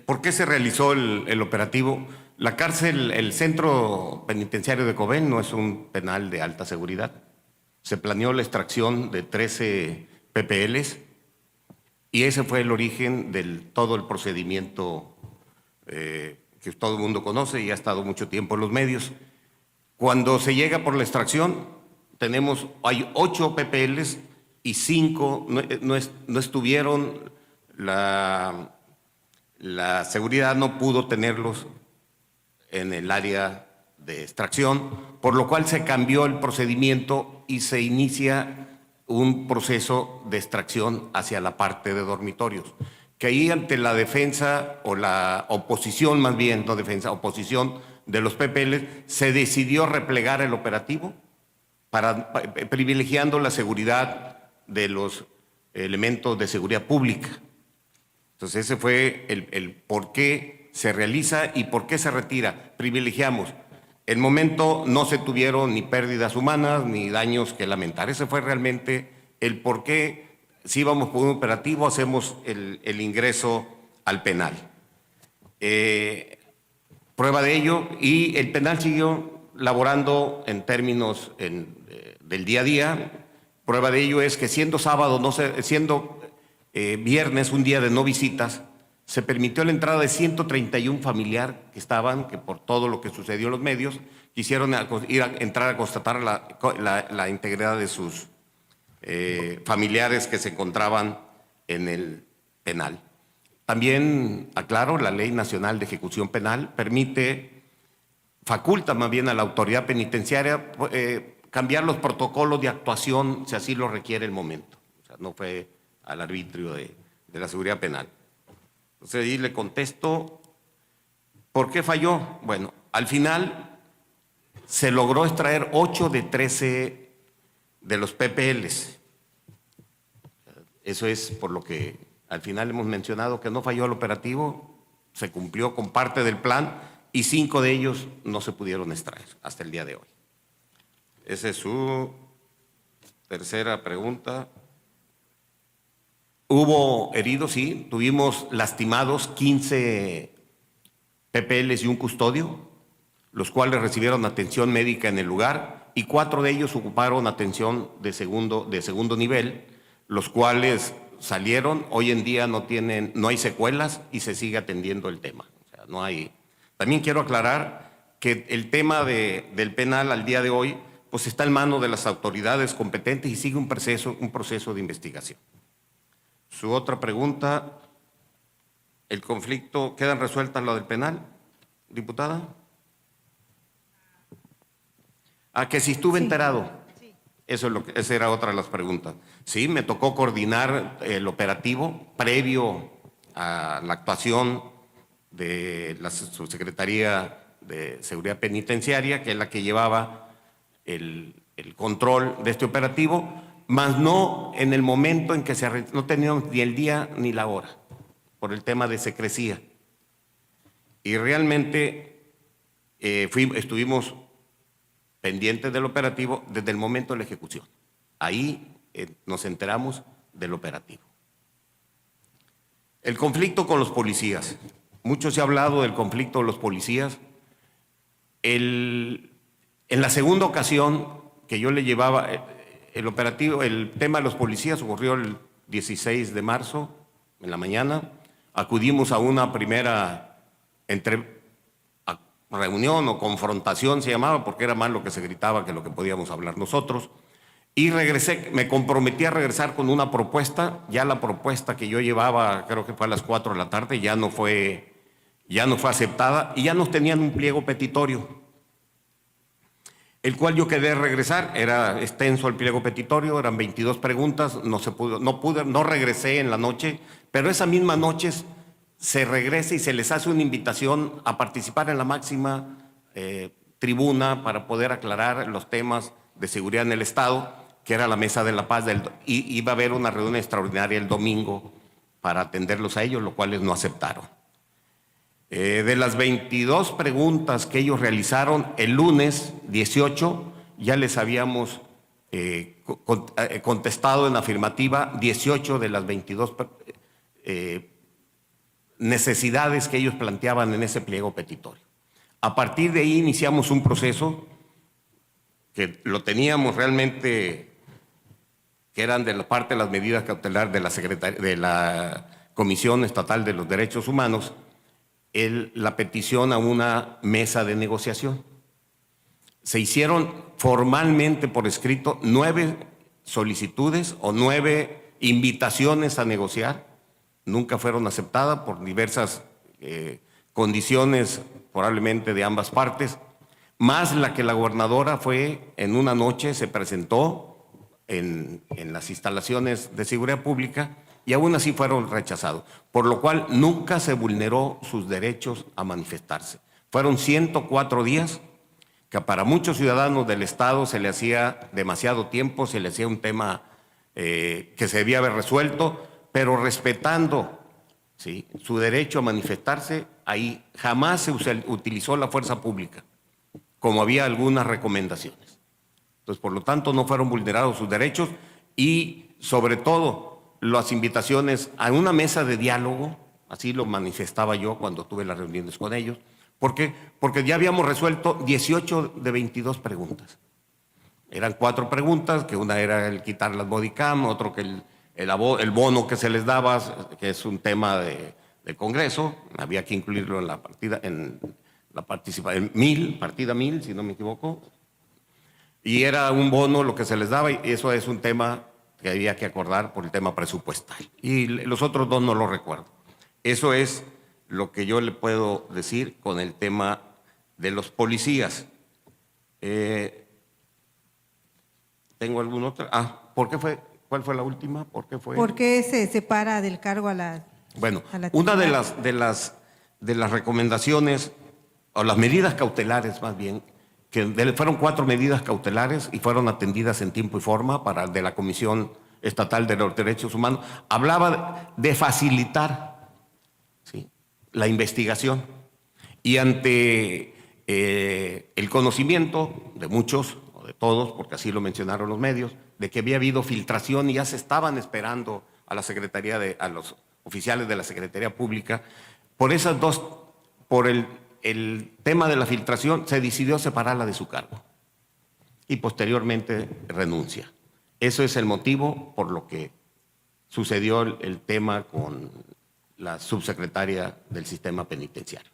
¿Por qué se realizó el operativo? La cárcel, el centro penitenciario de Cobén no es un penal de alta seguridad. Se planeó la extracción de 13 PPLs y ese fue el origen de todo el procedimiento que todo el mundo conoce y ha estado mucho tiempo en los medios. Cuando se llega por la extracción, hay 8 PPLs y 5 no estuvieron, la seguridad no pudo tenerlos en el área de extracción, por lo cual se cambió el procedimiento y se inicia un proceso de extracción hacia la parte de dormitorios, que ahí ante la defensa o la oposición, más bien, no defensa, oposición de los PPL, se decidió replegar el operativo privilegiando la seguridad de los elementos de seguridad pública. Entonces ese fue el por qué se realiza y por qué se retira. Privilegiamos. En el momento no se tuvieron ni pérdidas humanas ni daños que lamentar. Ese fue realmente el por qué, si íbamos por un operativo, hacemos el ingreso al penal. Prueba de ello, y el penal siguió laborando en términos del día a día. Prueba de ello es que siendo sábado, siendo viernes, un día de no visitas, se permitió la entrada de 131 familiares que por todo lo que sucedió en los medios, quisieron entrar a constatar la integridad de sus familiares que se encontraban en el penal. También, aclaro, la Ley Nacional de Ejecución Penal faculta más bien a la autoridad penitenciaria cambiar los protocolos de actuación si así lo requiere el momento. O sea, no fue al arbitrio de la seguridad penal. Entonces ahí le contesto, ¿por qué falló? Bueno, al final se logró extraer 8 de 13 de los PPLs. Eso es por lo que al final hemos mencionado que no falló el operativo, se cumplió con parte del plan y 5 de ellos no se pudieron extraer hasta el día de hoy. Esa es su tercera pregunta. Hubo heridos, sí, tuvimos lastimados 15 PPLs y un custodio, los cuales recibieron atención médica en el lugar y 4 de ellos ocuparon atención de segundo nivel, los cuales salieron, hoy en día no hay secuelas y se sigue atendiendo el tema. O sea, no hay. También quiero aclarar que el tema del penal al día de hoy pues está en manos de las autoridades competentes y sigue un proceso de investigación. Su otra pregunta, ¿el conflicto quedan resueltas lo del penal, diputada? Que si estuve enterado. Esa era otra de las preguntas. Sí, me tocó coordinar el operativo previo a la actuación de la Subsecretaría de Seguridad Penitenciaria, que es la que llevaba el control de este operativo, más no en el momento en que no teníamos ni el día ni la hora, por el tema de secrecía. Y realmente estuvimos pendientes del operativo desde el momento de la ejecución. Ahí nos enteramos del operativo. El conflicto con los policías. Mucho se ha hablado del conflicto de los policías. En la segunda ocasión que yo le llevaba el operativo, el tema de los policías ocurrió el 16 de marzo, en la mañana. Acudimos a una primera reunión o confrontación se llamaba, porque era más lo que se gritaba que lo que podíamos hablar nosotros. Y me comprometí a regresar con una propuesta. Ya la propuesta que yo llevaba, creo que fue a las 4 de la tarde, ya no fue aceptada y ya nos tenían un pliego petitorio, el cual yo quedé regresar. Era extenso el pliego petitorio, eran 22 preguntas, no regresé en la noche, pero esa misma noche se regresa y se les hace una invitación a participar en la máxima tribuna para poder aclarar los temas de seguridad en el Estado, que era la Mesa de la Paz, y iba a haber una reunión extraordinaria el domingo para atenderlos a ellos, lo cuales no aceptaron. De las 22 preguntas que ellos realizaron, el lunes 18 ya les habíamos contestado en afirmativa 18 de las 22 necesidades que ellos planteaban en ese pliego petitorio. A partir de ahí iniciamos un proceso que lo teníamos realmente, que eran de la parte de las medidas cautelares de la Comisión Estatal de los Derechos Humanos, la petición a una mesa de negociación. Se hicieron formalmente por escrito 9 solicitudes o 9 invitaciones a negociar. Nunca fueron aceptadas por diversas condiciones, probablemente de ambas partes, más la que la gobernadora fue en una noche, se presentó en las instalaciones de seguridad pública y aún así fueron rechazados, por lo cual nunca se vulneró sus derechos a manifestarse. Fueron 104 días que para muchos ciudadanos del Estado se le hacía demasiado tiempo, se le hacía un tema que se debía haber resuelto, pero respetando, ¿sí?, su derecho a manifestarse, ahí jamás se utilizó la fuerza pública, como había algunas recomendaciones. Entonces, por lo tanto, no fueron vulnerados sus derechos y, sobre todo, las invitaciones a una mesa de diálogo, así lo manifestaba yo cuando tuve las reuniones con ellos. ¿Por qué? Porque ya habíamos resuelto 18 de 22 preguntas. Eran 4 preguntas, que una era el quitar las bodycam, otro que el bono que se les daba, que es un tema de Congreso, había que incluirlo en la partida, en la participación, partida 1000, si no me equivoco, y era un bono lo que se les daba, y eso es un tema que había que acordar por el tema presupuestal. Y los otros 2 no lo recuerdo. Eso es lo que yo le puedo decir con el tema de los policías. ¿Tengo algún otro? ¿Por qué fue? ¿Cuál fue la última? ¿Por qué fue? ¿Por qué se separa del cargo a la? Bueno, a la una titular? de las recomendaciones, o las medidas cautelares más bien, que fueron 4 medidas cautelares y fueron atendidas en tiempo y forma de la Comisión Estatal de los Derechos Humanos, hablaba de facilitar, ¿sí?, la investigación. Y ante el conocimiento de muchos, o de todos, porque así lo mencionaron los medios, de que había habido filtración y ya se estaban esperando a la Secretaría a los oficiales de la Secretaría Pública, por esas 2, por el tema de la filtración, se decidió separarla de su cargo y posteriormente renuncia. Eso es el motivo por lo que sucedió el tema con la subsecretaria del sistema penitenciario.